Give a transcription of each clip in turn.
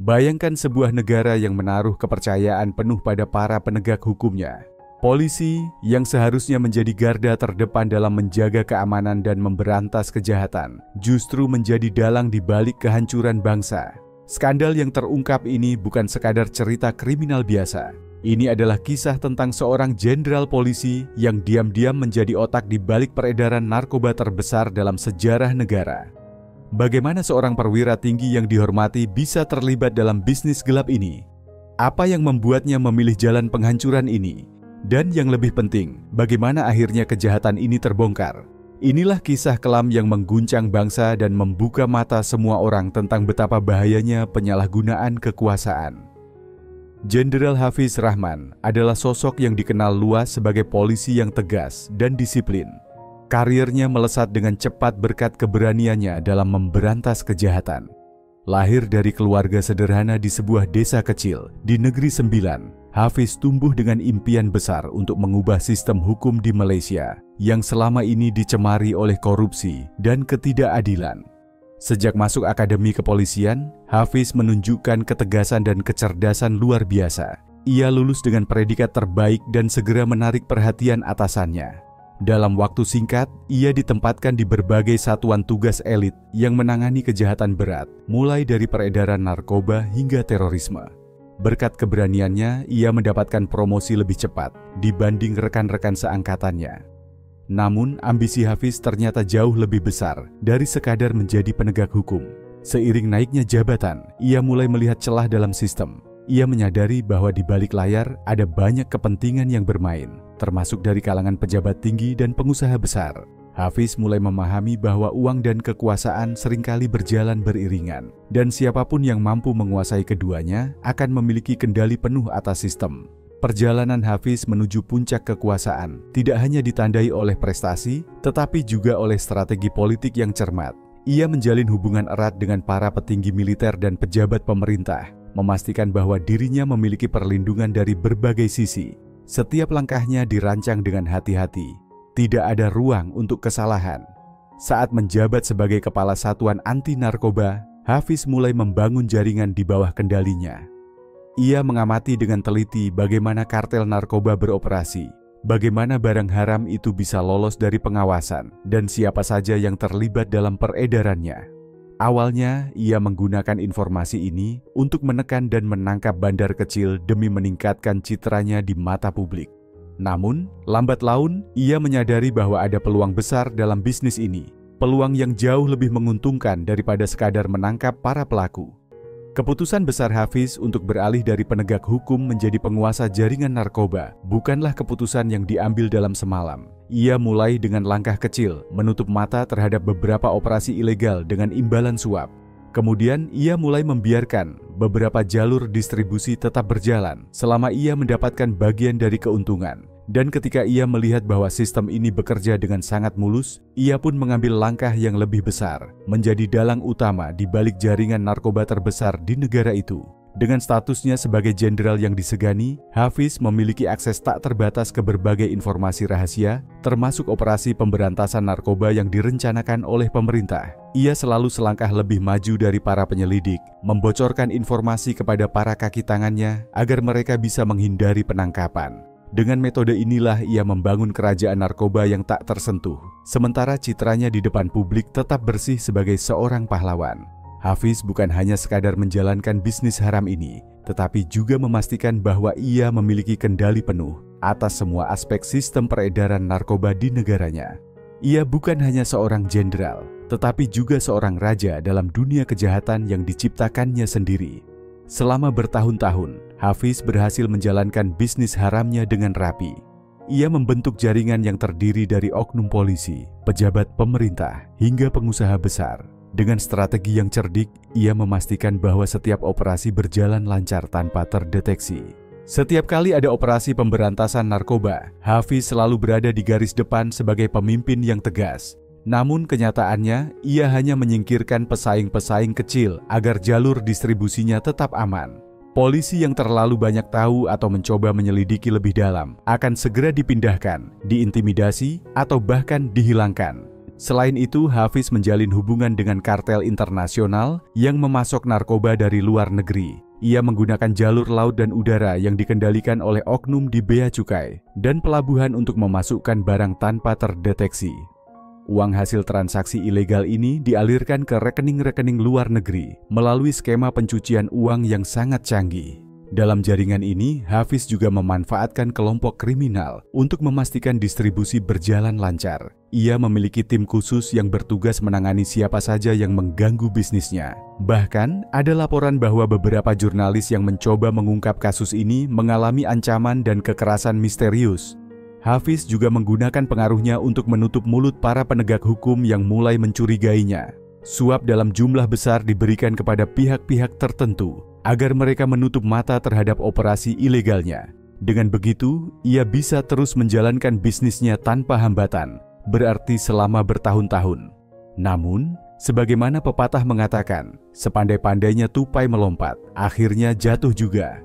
Bayangkan sebuah negara yang menaruh kepercayaan penuh pada para penegak hukumnya. Polisi yang seharusnya menjadi garda terdepan dalam menjaga keamanan dan memberantas kejahatan, justru menjadi dalang di balik kehancuran bangsa. Skandal yang terungkap ini bukan sekadar cerita kriminal biasa. Ini adalah kisah tentang seorang jenderal polisi yang diam-diam menjadi otak di balik peredaran narkoba terbesar dalam sejarah negara. Bagaimana seorang perwira tinggi yang dihormati bisa terlibat dalam bisnis gelap ini? Apa yang membuatnya memilih jalan penghancuran ini? Dan yang lebih penting, bagaimana akhirnya kejahatan ini terbongkar? Inilah kisah kelam yang mengguncang bangsa dan membuka mata semua orang tentang betapa bahayanya penyalahgunaan kekuasaan. Jenderal Hafiz Rahman adalah sosok yang dikenal luas sebagai polisi yang tegas dan disiplin. Karirnya melesat dengan cepat berkat keberaniannya dalam memberantas kejahatan. Lahir dari keluarga sederhana di sebuah desa kecil di Negeri Sembilan, Hafiz tumbuh dengan impian besar untuk mengubah sistem hukum di Malaysia yang selama ini dicemari oleh korupsi dan ketidakadilan. Sejak masuk akademi kepolisian, Hafiz menunjukkan ketegasan dan kecerdasan luar biasa. Ia lulus dengan predikat terbaik dan segera menarik perhatian atasannya. Dalam waktu singkat, ia ditempatkan di berbagai satuan tugas elit yang menangani kejahatan berat, mulai dari peredaran narkoba hingga terorisme. Berkat keberaniannya, ia mendapatkan promosi lebih cepat dibanding rekan-rekan seangkatannya. Namun, ambisi Hafiz ternyata jauh lebih besar dari sekadar menjadi penegak hukum. Seiring naiknya jabatan, ia mulai melihat celah dalam sistem. Ia menyadari bahwa di balik layar ada banyak kepentingan yang bermain, termasuk dari kalangan pejabat tinggi dan pengusaha besar. Hafiz mulai memahami bahwa uang dan kekuasaan seringkali berjalan beriringan, dan siapapun yang mampu menguasai keduanya akan memiliki kendali penuh atas sistem. Perjalanan Hafiz menuju puncak kekuasaan tidak hanya ditandai oleh prestasi, tetapi juga oleh strategi politik yang cermat. Ia menjalin hubungan erat dengan para petinggi militer dan pejabat pemerintah, memastikan bahwa dirinya memiliki perlindungan dari berbagai sisi. Setiap langkahnya dirancang dengan hati-hati. Tidak ada ruang untuk kesalahan. Saat menjabat sebagai kepala satuan anti narkoba, Hafiz mulai membangun jaringan di bawah kendalinya. Ia mengamati dengan teliti bagaimana kartel narkoba beroperasi, bagaimana barang haram itu bisa lolos dari pengawasan, dan siapa saja yang terlibat dalam peredarannya. Awalnya, ia menggunakan informasi ini untuk menekan dan menangkap bandar kecil demi meningkatkan citranya di mata publik. Namun, lambat laun, ia menyadari bahwa ada peluang besar dalam bisnis ini, peluang yang jauh lebih menguntungkan daripada sekadar menangkap para pelaku. Keputusan besar Hafiz untuk beralih dari penegak hukum menjadi penguasa jaringan narkoba bukanlah keputusan yang diambil dalam semalam. Ia mulai dengan langkah kecil, menutup mata terhadap beberapa operasi ilegal dengan imbalan suap. Kemudian ia mulai membiarkan beberapa jalur distribusi tetap berjalan selama ia mendapatkan bagian dari keuntungan. Dan ketika ia melihat bahwa sistem ini bekerja dengan sangat mulus, ia pun mengambil langkah yang lebih besar, menjadi dalang utama di balik jaringan narkoba terbesar di negara itu. Dengan statusnya sebagai jenderal yang disegani, Hafiz memiliki akses tak terbatas ke berbagai informasi rahasia, termasuk operasi pemberantasan narkoba yang direncanakan oleh pemerintah. Ia selalu selangkah lebih maju dari para penyelidik, membocorkan informasi kepada para kaki tangannya agar mereka bisa menghindari penangkapan. Dengan metode inilah ia membangun kerajaan narkoba yang tak tersentuh, sementara citranya di depan publik tetap bersih sebagai seorang pahlawan. Hafiz bukan hanya sekadar menjalankan bisnis haram ini, tetapi juga memastikan bahwa ia memiliki kendali penuh atas semua aspek sistem peredaran narkoba di negaranya. Ia bukan hanya seorang jenderal, tetapi juga seorang raja dalam dunia kejahatan yang diciptakannya sendiri. Selama bertahun-tahun, Hafiz berhasil menjalankan bisnis haramnya dengan rapi. Ia membentuk jaringan yang terdiri dari oknum polisi, pejabat pemerintah, hingga pengusaha besar. Dengan strategi yang cerdik, ia memastikan bahwa setiap operasi berjalan lancar tanpa terdeteksi. Setiap kali ada operasi pemberantasan narkoba, Hafiz selalu berada di garis depan sebagai pemimpin yang tegas. Namun kenyataannya, ia hanya menyingkirkan pesaing-pesaing kecil agar jalur distribusinya tetap aman. Polisi yang terlalu banyak tahu atau mencoba menyelidiki lebih dalam akan segera dipindahkan, diintimidasi, atau bahkan dihilangkan. Selain itu, Hafiz menjalin hubungan dengan kartel internasional yang memasok narkoba dari luar negeri. Ia menggunakan jalur laut dan udara yang dikendalikan oleh oknum di bea cukai dan pelabuhan untuk memasukkan barang tanpa terdeteksi. Uang hasil transaksi ilegal ini dialirkan ke rekening-rekening luar negeri melalui skema pencucian uang yang sangat canggih. Dalam jaringan ini, Hafiz juga memanfaatkan kelompok kriminal untuk memastikan distribusi berjalan lancar. Ia memiliki tim khusus yang bertugas menangani siapa saja yang mengganggu bisnisnya. Bahkan, ada laporan bahwa beberapa jurnalis yang mencoba mengungkap kasus ini mengalami ancaman dan kekerasan misterius. Hafiz juga menggunakan pengaruhnya untuk menutup mulut para penegak hukum yang mulai mencurigainya. Suap dalam jumlah besar diberikan kepada pihak-pihak tertentu agar mereka menutup mata terhadap operasi ilegalnya. Dengan begitu, ia bisa terus menjalankan bisnisnya tanpa hambatan, berarti selama bertahun-tahun. Namun, sebagaimana pepatah mengatakan, sepandai-pandainya tupai melompat, akhirnya jatuh juga.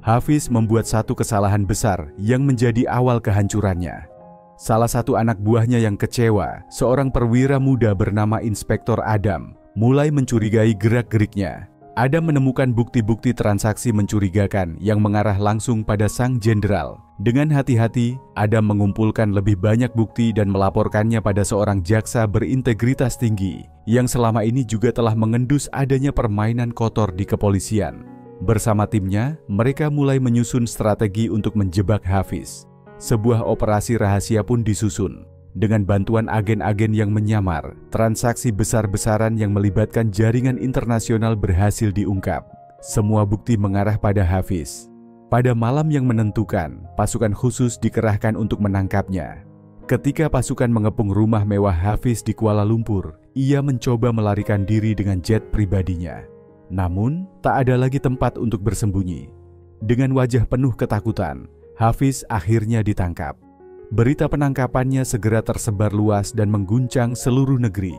Hafiz membuat satu kesalahan besar yang menjadi awal kehancurannya. Salah satu anak buahnya yang kecewa, seorang perwira muda bernama Inspektur Adam, mulai mencurigai gerak-geriknya. Adam menemukan bukti-bukti transaksi mencurigakan yang mengarah langsung pada sang jenderal. Dengan hati-hati, Adam mengumpulkan lebih banyak bukti dan melaporkannya pada seorang jaksa berintegritas tinggi yang selama ini juga telah mengendus adanya permainan kotor di kepolisian. Bersama timnya, mereka mulai menyusun strategi untuk menjebak Hafiz. Sebuah operasi rahasia pun disusun. Dengan bantuan agen-agen yang menyamar, transaksi besar-besaran yang melibatkan jaringan internasional berhasil diungkap. Semua bukti mengarah pada Hafiz. Pada malam yang menentukan, pasukan khusus dikerahkan untuk menangkapnya. Ketika pasukan mengepung rumah mewah Hafiz di Kuala Lumpur, ia mencoba melarikan diri dengan jet pribadinya. Namun, tak ada lagi tempat untuk bersembunyi. Dengan wajah penuh ketakutan, Hafiz akhirnya ditangkap. Berita penangkapannya segera tersebar luas dan mengguncang seluruh negeri.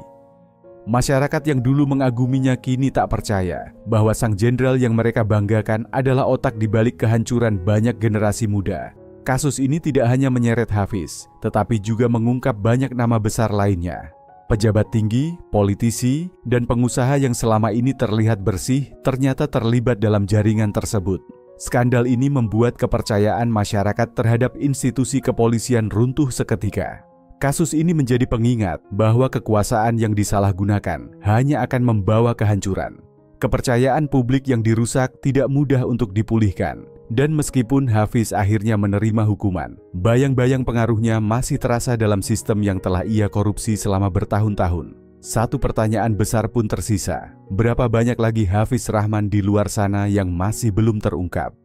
Masyarakat yang dulu mengaguminya kini tak percaya bahwa sang jenderal yang mereka banggakan adalah otak di balik kehancuran banyak generasi muda. Kasus ini tidak hanya menyeret Hafiz, tetapi juga mengungkap banyak nama besar lainnya. Pejabat tinggi, politisi, dan pengusaha yang selama ini terlihat bersih ternyata terlibat dalam jaringan tersebut. Skandal ini membuat kepercayaan masyarakat terhadap institusi kepolisian runtuh seketika. Kasus ini menjadi pengingat bahwa kekuasaan yang disalahgunakan hanya akan membawa kehancuran. Kepercayaan publik yang dirusak tidak mudah untuk dipulihkan. Dan meskipun Hafiz akhirnya menerima hukuman, bayang-bayang pengaruhnya masih terasa dalam sistem yang telah ia korupsi selama bertahun-tahun. Satu pertanyaan besar pun tersisa, berapa banyak lagi Hafiz Rahman di luar sana yang masih belum terungkap?